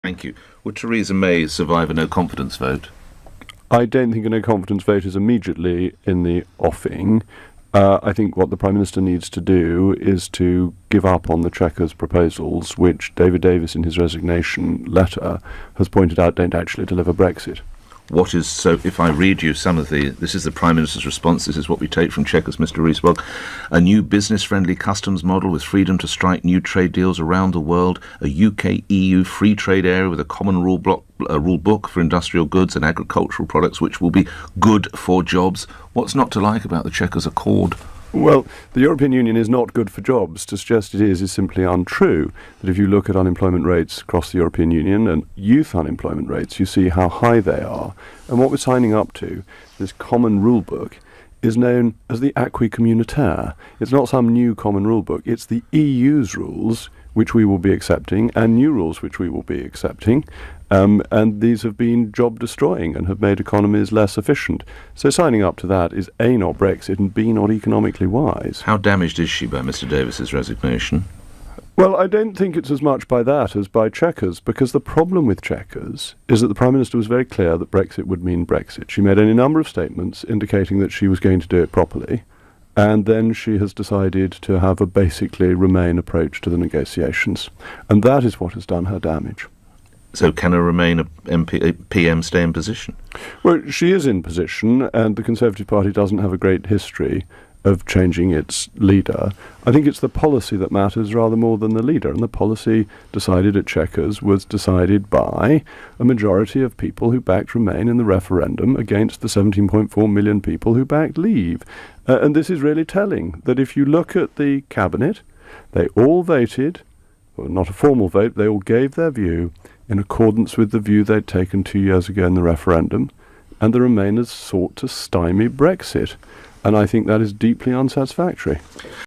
Thank you. Would Theresa May survive a no-confidence vote? I don't think a no-confidence vote is immediately in the offing. I think what the Prime Minister needs to do is to give up on the Chequers proposals, which David Davis in his resignation letter has pointed out don't actually deliver Brexit. So if I read you this is the Prime Minister's response, this is what we take from Chequers, Mr. Rees-Mogg: a new business-friendly customs model with freedom to strike new trade deals around the world, a UK-EU free trade area with a common rule book for industrial goods and agricultural products, which will be good for jobs. What's not to like about the Chequers Accord? Well, the European Union is not good for jobs. To suggest it is simply untrue. That if you look at unemployment rates across the European Union and youth unemployment rates, you see how high they are. And what we're signing up to, this common rule book, is known as the acquis communautaire. It's not some new common rule book. It's the EU's rules, which we will be accepting, and new rules which we will be accepting. And these have been job-destroying and have made economies less efficient. So signing up to that is A, not Brexit, and B, not economically wise. How damaged is she by Mr. Davis's resignation? Well, I don't think it's as much by that as by Chequers, because the problem with Chequers is that the Prime Minister was very clear that Brexit would mean Brexit. She made any number of statements indicating that she was going to do it properly, and then she has decided to have a basically Remain approach to the negotiations. And that is what has done her damage. So can a Remain PM stay in position? Well, she is in position, and the Conservative Party doesn't have a great history of changing its leader. I think it's the policy that matters rather more than the leader, and the policy decided at Chequers was decided by a majority of people who backed Remain in the referendum against the 17.4 million people who backed Leave. And this is really telling, that if you look at the Cabinet, they all voted, well, not a formal vote, they all gave their view in accordance with the view they'd taken 2 years ago in the referendum, and the Remainers sought to stymie Brexit. And I think that is deeply unsatisfactory.